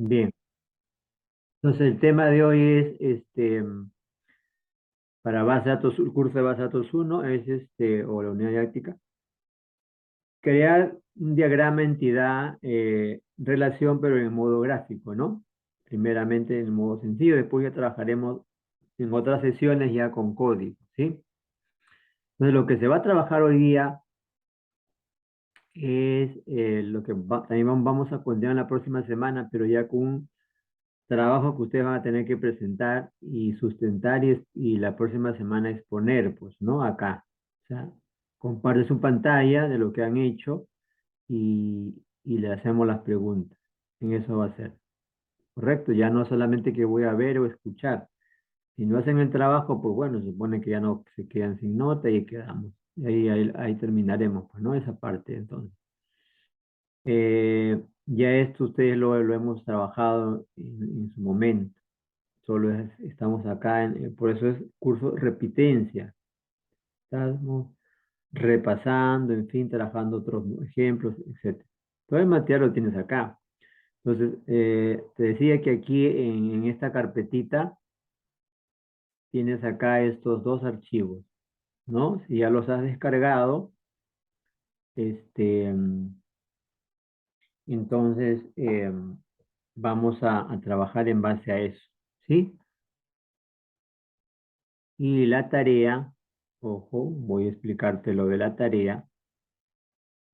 Bien, entonces el tema de hoy es para base de datos, el curso de base de datos uno es o la unidad didáctica, crear un diagrama entidad relación, pero en modo gráfico, ¿no? Primeramente en modo sencillo, después ya trabajaremos en otras sesiones ya con código, ¿sí? Entonces lo que se va a trabajar hoy día es lo que también vamos a continuar en la próxima semana, pero ya con un trabajo que ustedes van a tener que presentar y sustentar y la próxima semana exponer, pues, ¿no? Acá. O sea, comparte su pantalla de lo que han hecho y le hacemos las preguntas. En eso va a ser. Correcto, ya no solamente que voy a ver o escuchar. Si no hacen el trabajo, pues bueno, se supone que ya no se quedan sin nota y quedamos. Y ahí terminaremos, pues, ¿no? Esa parte, entonces. Ya esto ustedes lo hemos trabajado en su momento. Solo estamos acá, por eso es curso repitencia. Estamos repasando, en fin, trabajando otros ejemplos, etc. Todo el material lo tienes acá. Entonces, te decía que aquí en esta carpetita tienes acá estos dos archivos, ¿no? Si ya los has descargado, este, entonces vamos a trabajar en base a eso, ¿sí? Y la tarea, ojo, voy a explicarte lo de la tarea.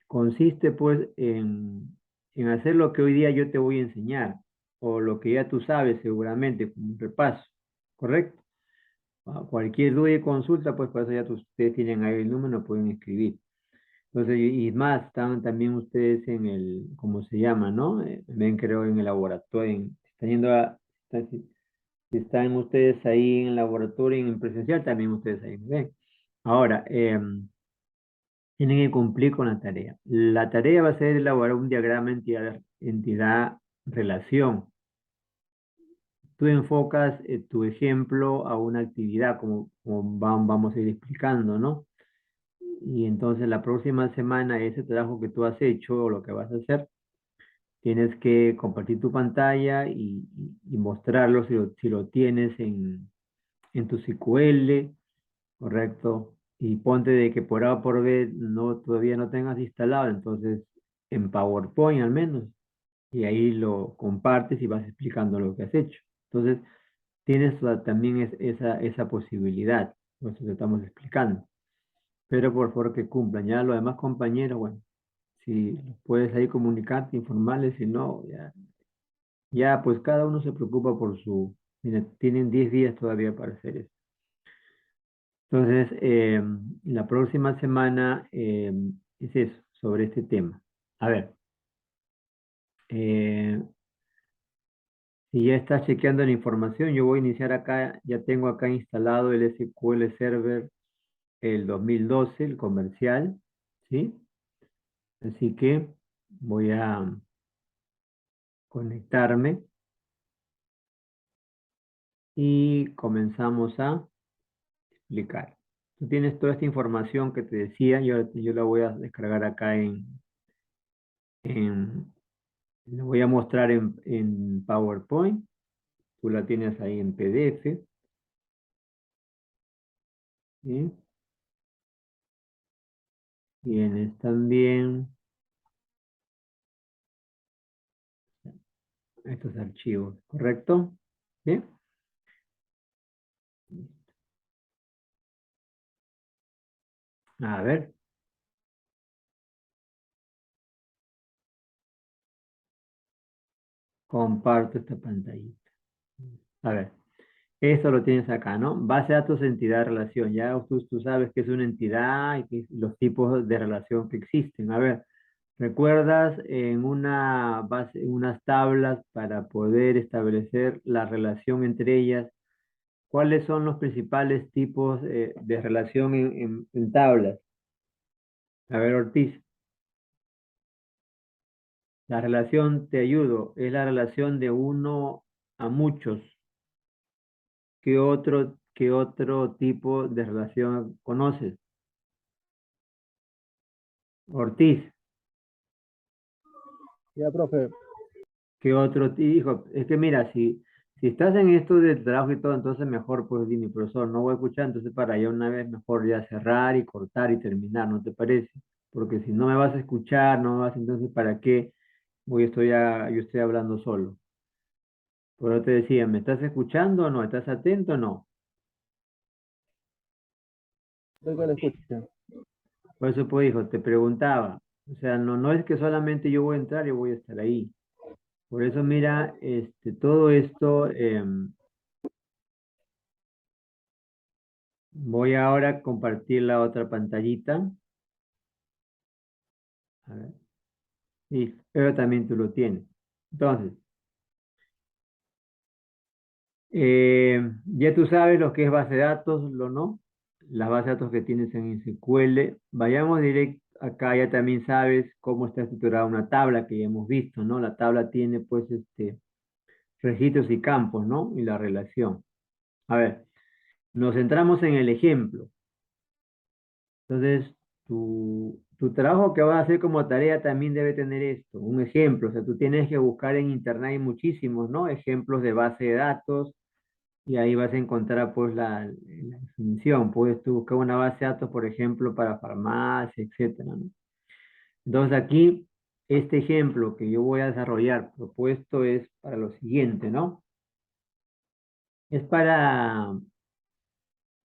Consiste pues en hacer lo que hoy día yo te voy a enseñar, o lo que ya tú sabes seguramente, como un repaso, ¿correcto? Cualquier duda y consulta, pues para eso ya ustedes tienen ahí el número, pueden escribir. Entonces, y más, están también ustedes en el, ¿cómo se llama, no? Ven, creo, en el laboratorio, están yendo si están ustedes ahí en el laboratorio, en presencial, también ustedes ahí, ¿ven? Ahora, tienen que cumplir con la tarea. La tarea va a ser elaborar un diagrama entidad-relación. Tú enfocas tu ejemplo a una actividad, como vamos a ir explicando, ¿no? Y entonces la próxima semana ese trabajo que tú has hecho o lo que vas a hacer, tienes que compartir tu pantalla y mostrarlo si lo tienes en tu SQL, ¿correcto? Y ponte de que por A o por B todavía no tengas instalado, entonces en PowerPoint al menos, y ahí lo compartes y vas explicando lo que has hecho. Entonces, tienes también esa posibilidad, por eso te estamos explicando. Pero por favor que cumplan. Ya los demás compañeros, bueno, si puedes ahí comunicarte, informarles, si no, ya pues cada uno se preocupa por mira, tienen 10 días todavía para hacer eso. Entonces, la próxima semana es eso, sobre este tema. A ver, eh, si ya estás chequeando la información, yo voy a iniciar acá, ya tengo acá instalado el SQL Server el 2012, el comercial, ¿sí? Así que voy a conectarme y comenzamos a explicar. Tú tienes toda esta información que te decía, yo la voy a descargar acá en la voy a mostrar en PowerPoint. Tú la tienes ahí en PDF. ¿Sí? Tienes también estos archivos, ¿correcto? ¿Sí? A ver, comparto esta pantallita. A ver, esto lo tienes acá, ¿no? Base de datos, entidad, relación. Ya tú sabes que es una entidad y los tipos de relación que existen. A ver, ¿recuerdas en una base, unas tablas para poder establecer la relación entre ellas? ¿Cuáles son los principales tipos de relación en tablas? A ver, Ortiz, la relación, te ayudo, es la relación de uno a muchos. ¿Qué otro tipo de relación conoces? Ortiz, Ya, profe. ¿Qué otro te dijo? Es que mira, si estás en esto del trabajo y todo, entonces mejor pues dime, profesor, no voy a escuchar, entonces para ya una vez mejor ya cerrar y cortar y terminar, ¿no te parece? Porque si no me vas a escuchar, no me vas, entonces ¿para qué yo estoy hablando solo? Por eso te decía, ¿me estás escuchando o no? ¿Estás atento o no? Estoy con la escucha. Por eso pues hijo, te preguntaba, o sea, no es que solamente yo voy a entrar y voy a estar ahí. Por eso mira, todo esto, voy ahora a compartir la otra pantallita. A ver, y pero también tú lo tienes. Entonces, ya tú sabes lo que es base de datos, lo no, las bases de datos que tienes en SQL. Vayamos directo acá, ya también sabes cómo está estructurada una tabla que ya hemos visto, ¿no? La tabla tiene pues registros y campos, ¿no? Y la relación. A ver, nos centramos en el ejemplo. Entonces, tu trabajo que vas a hacer como tarea también debe tener esto, un ejemplo. O sea, tú tienes que buscar en internet, hay muchísimos, ¿no? Ejemplos de base de datos y ahí vas a encontrar pues la definición. Puedes tú buscar una base de datos, por ejemplo, para farmacia, etcétera, ¿no? Entonces aquí, este ejemplo que yo voy a desarrollar propuesto es para lo siguiente, ¿no? Es para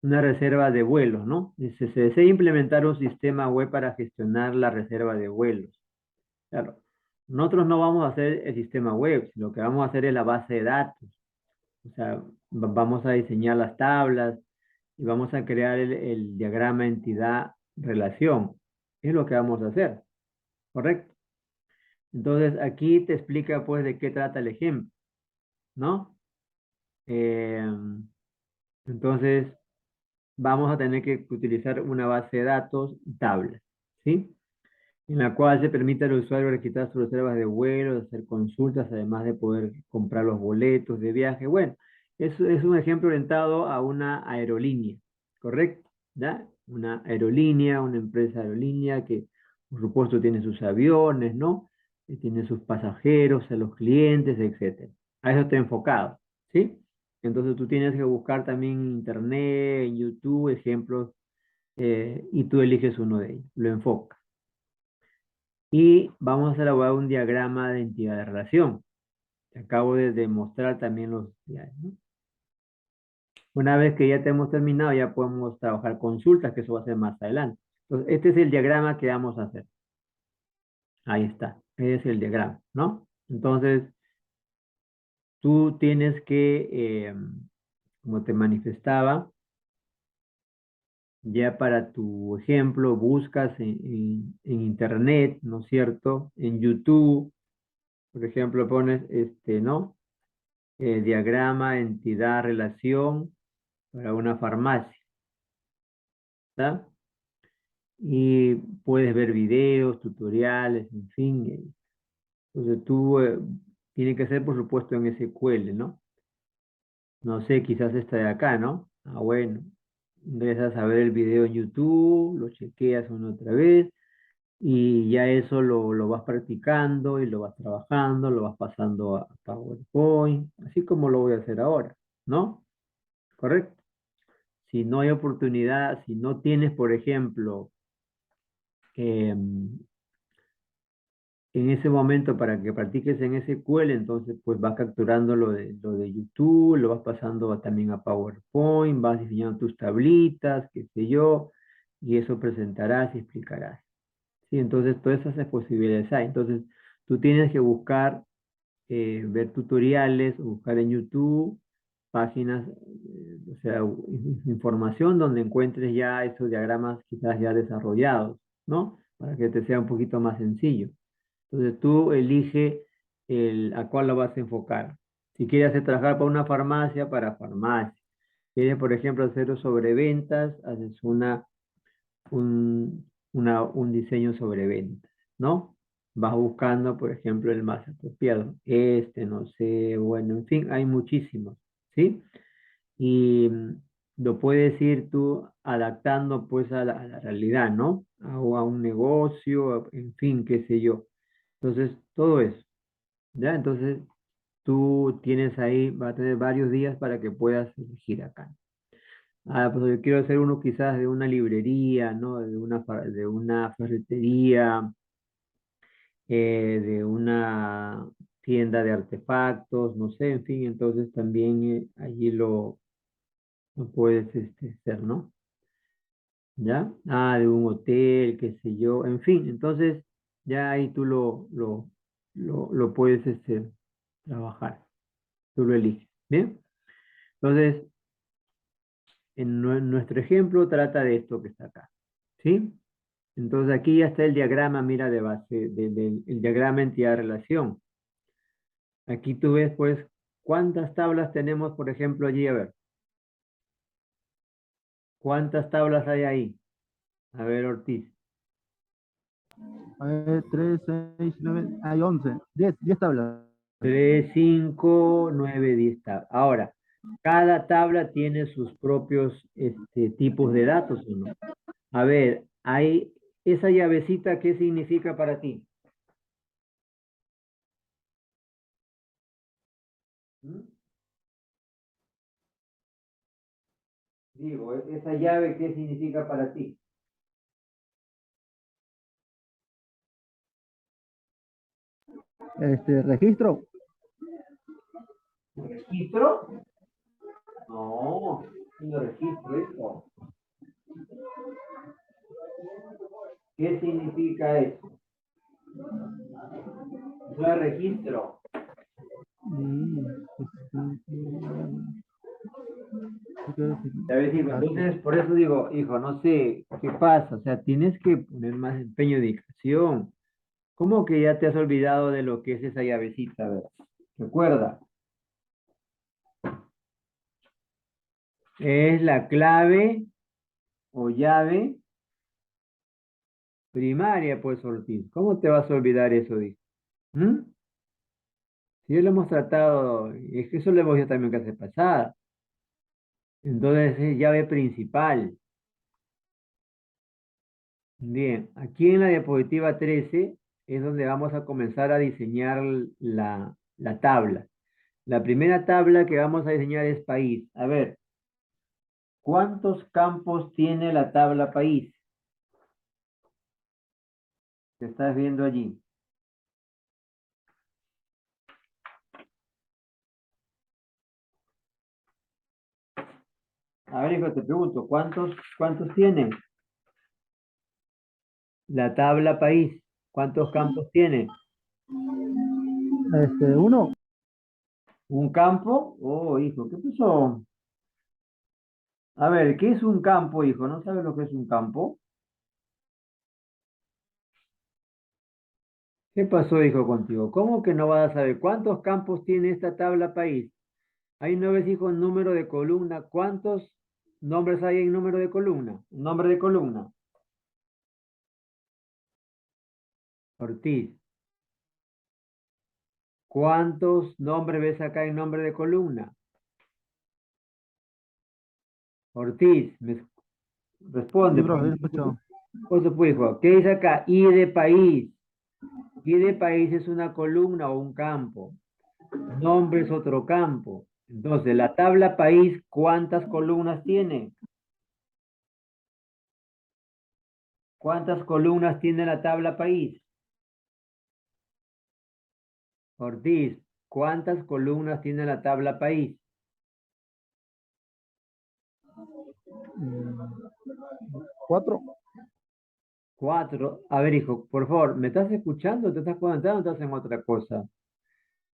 una reserva de vuelos, ¿no? Dice, se desea implementar un sistema web para gestionar la reserva de vuelos. Claro, nosotros no vamos a hacer el sistema web, sino lo que vamos a hacer es la base de datos. O sea, vamos a diseñar las tablas y vamos a crear el diagrama entidad relación. Es lo que vamos a hacer, ¿correcto? Entonces, aquí te explica pues de qué trata el ejemplo, ¿no? Eh, entonces, vamos a tener que utilizar una base de datos y tablas, ¿sí? En la cual se permite al usuario registrar sus reservas de vuelos, hacer consultas, además de poder comprar los boletos de viaje. Bueno, eso es un ejemplo orientado a una aerolínea, ¿correcto? ¿Ya? Una aerolínea, una empresa aerolínea que, por supuesto, tiene sus aviones, ¿no? Que tiene sus pasajeros, a los clientes, etcétera. A eso está enfocado, ¿sí? Entonces tú tienes que buscar también en internet, en YouTube, ejemplos, y tú eliges uno de ellos, lo enfocas. Y vamos a elaborar un diagrama de entidad de relación. Te acabo de demostrar también los diagramas, ¿no? Una vez que ya tenemos terminado, ya podemos trabajar consultas, que eso va a ser más adelante. Entonces, este es el diagrama que vamos a hacer. Ahí está. Ese es el diagrama, ¿no? Entonces, tú tienes que, como te manifestaba, ya para tu ejemplo, buscas en internet, ¿no es cierto? En YouTube, por ejemplo, pones ¿no? Diagrama, entidad, relación para una farmacia, ¿está? Y puedes ver videos, tutoriales, en fin. Entonces tú, tiene que ser por supuesto en SQL, ¿no? No sé, quizás esta de acá, ¿no? Ah, bueno, ingresas a ver el video en YouTube, lo chequeas una otra vez y ya eso lo vas practicando y lo vas trabajando, lo vas pasando a PowerPoint, así como lo voy a hacer ahora, ¿no? ¿Correcto? Si no hay oportunidad, si no tienes, por ejemplo, en ese momento para que practiques en SQL, entonces pues vas capturando lo de YouTube, lo vas pasando también a PowerPoint, vas diseñando tus tablitas, qué sé yo, y eso presentarás y explicarás. Sí, entonces todas esas posibilidades hay. Entonces tú tienes que buscar, ver tutoriales, o buscar en YouTube páginas, o sea, información donde encuentres ya esos diagramas quizás ya desarrollados, ¿no? Para que te sea un poquito más sencillo. Entonces tú elige a cuál lo vas a enfocar. Si quieres hacer trabajar para una farmacia, para farmacia. Quieres, por ejemplo, hacer sobre ventas, haces un diseño sobre ventas, ¿no? Vas buscando, por ejemplo, el más apropiado. No sé, bueno, en fin, hay muchísimos, ¿sí? Y lo puedes ir tú adaptando pues a la realidad, ¿no? O a un negocio, en fin, qué sé yo. Entonces, todo eso, ¿ya? Entonces, tú tienes ahí, va a tener varios días para que puedas elegir acá. Ah, pues yo quiero hacer uno quizás de una librería, ¿no? De una ferretería, de una tienda de artefactos, no sé, en fin, entonces también allí lo puedes hacer, ¿no? ¿Ya? Ah, de un hotel, qué sé yo, en fin, entonces ya ahí tú lo puedes trabajar, tú lo eliges, ¿bien? Entonces, nuestro ejemplo trata de esto que está acá, ¿sí? Entonces aquí ya está el diagrama, mira, de base, el diagrama entidad-relación. Aquí tú ves, pues, cuántas tablas tenemos, por ejemplo, allí, a ver, ¿cuántas tablas hay ahí? A ver, Ortiz. A ver, 3, 6, 9, hay 11. 10 tablas. 3, 5, 9, 10 tablas. Ahora, cada tabla tiene sus propios tipos de datos, ¿o no? A ver, hay esa llavecita, ¿qué significa para ti? ¿Mm? Digo, esa llave, ¿qué significa para ti? Registro. ¿Registro? No, no registro eso. ¿Qué significa eso? No es registro. Ya ves, hijo, entonces por eso digo, hijo, no sé qué pasa, o sea, tienes que poner más empeño y dedicación. ¿Cómo que ya te has olvidado de lo que es esa llavecita? A ver, recuerda, es la clave o llave primaria, pues, Ortiz. ¿Cómo te vas a olvidar eso, dijo? ¿Mm? Si ya lo hemos tratado, es que eso lo hemos visto también clase pasada. Entonces es llave principal. Bien, aquí en la diapositiva 13 es donde vamos a comenzar a diseñar la tabla. La primera tabla que vamos a diseñar es país. A ver, ¿cuántos campos tiene la tabla país? ¿Qué estás viendo allí? A ver, hijo, te pregunto, ¿cuántos tiene la tabla país? ¿Cuántos campos tiene? Uno. ¿Un campo? Oh, hijo, ¿qué pasó? A ver, ¿qué es un campo, hijo? ¿No sabes lo que es un campo? ¿Qué pasó, hijo, contigo? ¿Cómo que no vas a saber cuántos campos tiene esta tabla país? Hay 9 hijos, número de columna. ¿Cuántos nombres hay en número de columna? Nombre de columna. Ortiz. ¿Cuántos nombres ves acá en nombre de columna? Ortiz, responde. Sí, bro, escucho. Por supuesto, ¿qué dice acá? I de país. I de país es una columna o un campo. Nombre es otro campo. Entonces, la tabla país, ¿cuántas columnas tiene? ¿Cuántas columnas tiene la tabla país? Ortiz, ¿cuántas columnas tiene la tabla país? Mm, 4. 4. A ver, hijo, por favor, ¿me estás escuchando? ¿Te estás conectando o estás en otra cosa?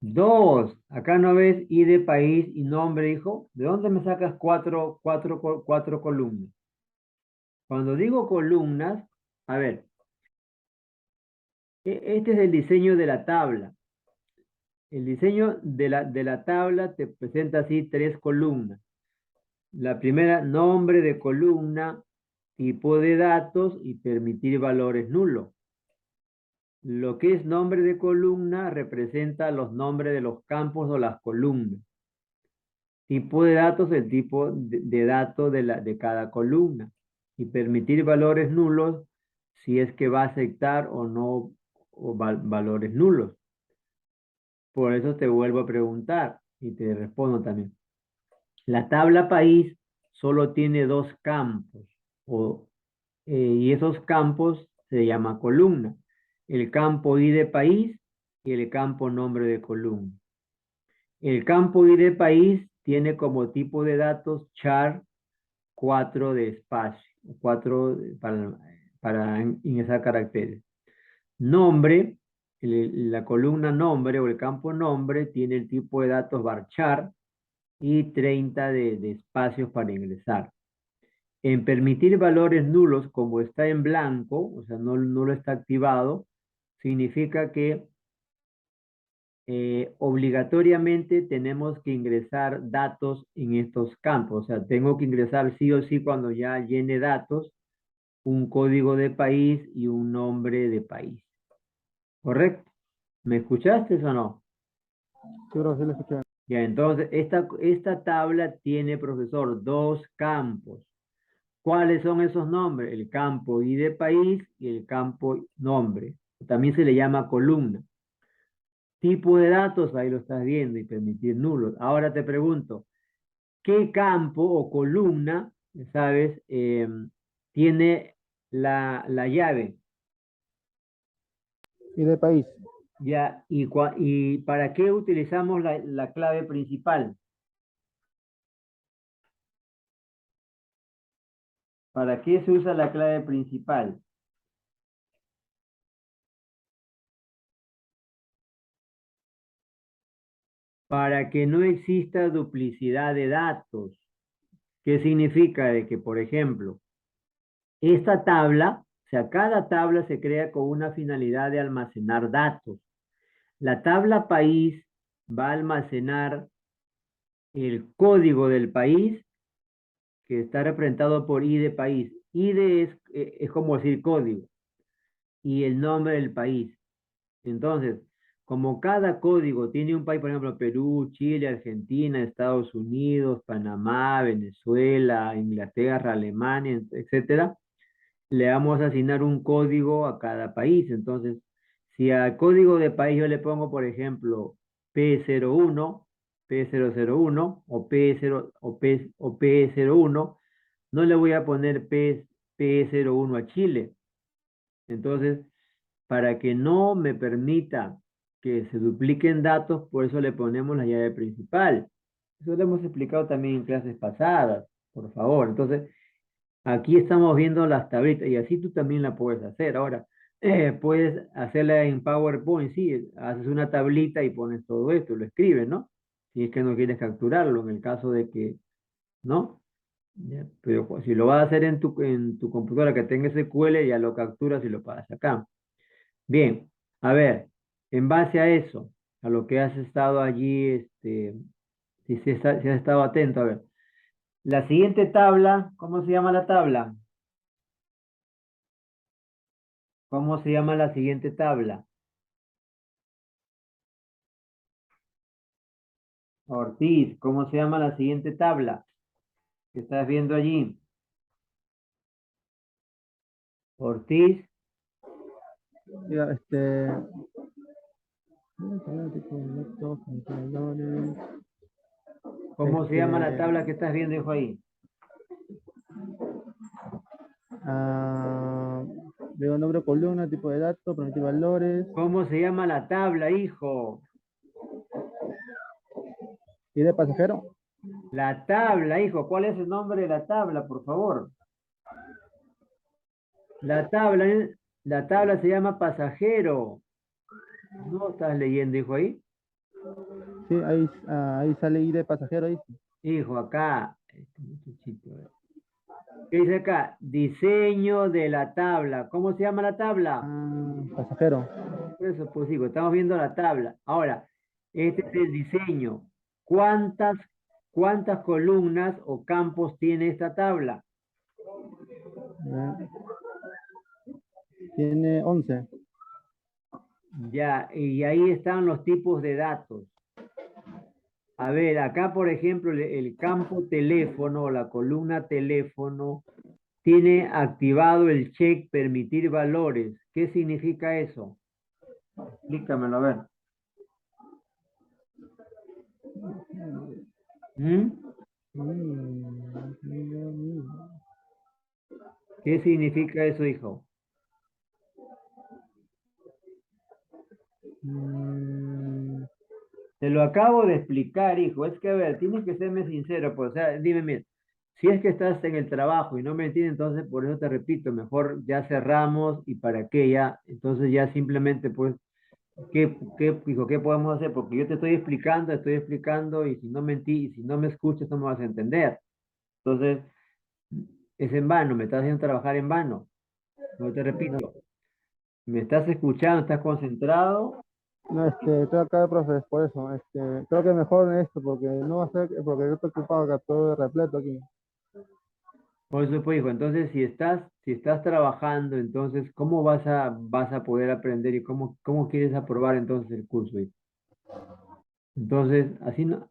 2. Acá no ves I de país y nombre, hijo. ¿De dónde me sacas cuatro columnas? Cuando digo columnas, a ver, este es el diseño de la tabla. El diseño de la tabla te presenta así 3 columnas. La primera, nombre de columna, tipo de datos y permitir valores nulos. Lo que es nombre de columna representa los nombres de los campos o las columnas. Tipo de datos, el tipo de dato de cada columna. Y permitir valores nulos si es que va a aceptar o no valores nulos. Por eso te vuelvo a preguntar y te respondo también. La tabla país solo tiene dos campos y esos campos se llama columna. El campo I de país y el campo nombre de columna. El campo I de país tiene como tipo de datos char 4 de espacio, 4 para ingresar caracteres. Nombre, la columna nombre o el campo nombre tiene el tipo de datos varchar y 30 de espacios para ingresar. En permitir valores nulos, como está en blanco, o sea, no lo está activado, significa que obligatoriamente tenemos que ingresar datos en estos campos. O sea, tengo que ingresar sí o sí cuando ya llene datos, un código de país y un nombre de país. ¿Correcto? ¿Me escuchaste o no? Sí, bro, sí lo escuché. Ya, entonces, esta tabla tiene, profesor, dos campos. ¿Cuáles son esos nombres? El campo I de país y el campo nombre. También se le llama columna. Tipo de datos, ahí lo estás viendo, y permitir nulos. Ahora te pregunto, ¿qué campo o columna, sabes, tiene la llave? Y de país. Ya, ¿y para qué utilizamos la clave principal? ¿Para qué se usa la clave principal? Para que no exista duplicidad de datos. ¿Qué significa? De que, por ejemplo, esta tabla, o sea, cada tabla se crea con una finalidad de almacenar datos. La tabla país va a almacenar el código del país que está representado por I de país. ID es como decir código y el nombre del país. Entonces, como cada código tiene un país, por ejemplo, Perú, Chile, Argentina, Estados Unidos, Panamá, Venezuela, Inglaterra, Alemania, etcétera, le vamos a asignar un código a cada país. Entonces, si al código de país yo le pongo, por ejemplo, P01, P001 o P01, no le voy a poner P01 a Chile. Entonces, para que no me permita que se dupliquen datos, por eso le ponemos la llave principal. Eso lo hemos explicado también en clases pasadas, por favor. Entonces, aquí estamos viendo las tablitas y así tú también la puedes hacer. Ahora, puedes hacerla en PowerPoint, sí, haces una tablita y pones todo esto, lo escribes, ¿no? Si es que no quieres capturarlo, en el caso de que, ¿no? Ya, pero pues, si lo vas a hacer en tu computadora que tenga SQL, ya lo capturas y lo pasas acá. Bien, a ver, en base a eso, a lo que has estado allí, si has estado atento, a ver. La siguiente tabla, ¿cómo se llama la tabla? ¿Cómo se llama la siguiente tabla? Ortiz, ¿cómo se llama la siguiente tabla que estás viendo allí? Ortiz, Ya, ¿cómo se llama la este, tabla que estás viendo, hijo ahí? ah, veo nombre, columna, tipo de datos, permitir valores. ¿Cómo se llama la tabla, hijo? Y de pasajero. La tabla, hijo, ¿cuál es el nombre de la tabla, por favor? La tabla, la tabla se llama pasajero. ¿No estás leyendo, hijo ahí? Sí, ahí sale I de pasajero, ahí. Hijo, acá. Este muchachito, a ver. ¿Qué dice acá? Diseño de la tabla. ¿Cómo se llama la tabla? Pasajero. Por eso, pues digo, estamos viendo la tabla. Ahora, este es el diseño. ¿Cuántas columnas o campos tiene esta tabla? Ya. Tiene 11. Ya, y ahí están los tipos de datos. A ver, acá, por ejemplo, el campo teléfono o la columna teléfono tiene activado el check permitir valores. ¿Qué significa eso? Explícamelo, a ver. ¿Mm? ¿Qué significa eso, hijo? Te lo acabo de explicar, hijo. Es que, a ver, tienes que serme sincero, pues, o sea, dime, mira, si es que estás en el trabajo y no me entiendes, entonces por eso te repito, mejor ya cerramos y para qué ya, entonces ya simplemente, pues, hijo, ¿qué podemos hacer? Porque yo te estoy explicando y si no y si no me escuchas, no me vas a entender. Entonces, es en vano, me estás haciendo trabajar en vano. No te repito, me estás escuchando, estás concentrado. No, estoy acá, profe, por eso. Creo que mejor en esto, porque no va a ser, porque yo estoy ocupado acá, todo repleto aquí. Por eso, pues, hijo, entonces, si estás trabajando, entonces, ¿cómo vas a poder aprender y cómo quieres aprobar entonces el curso, hijo? Entonces, así no,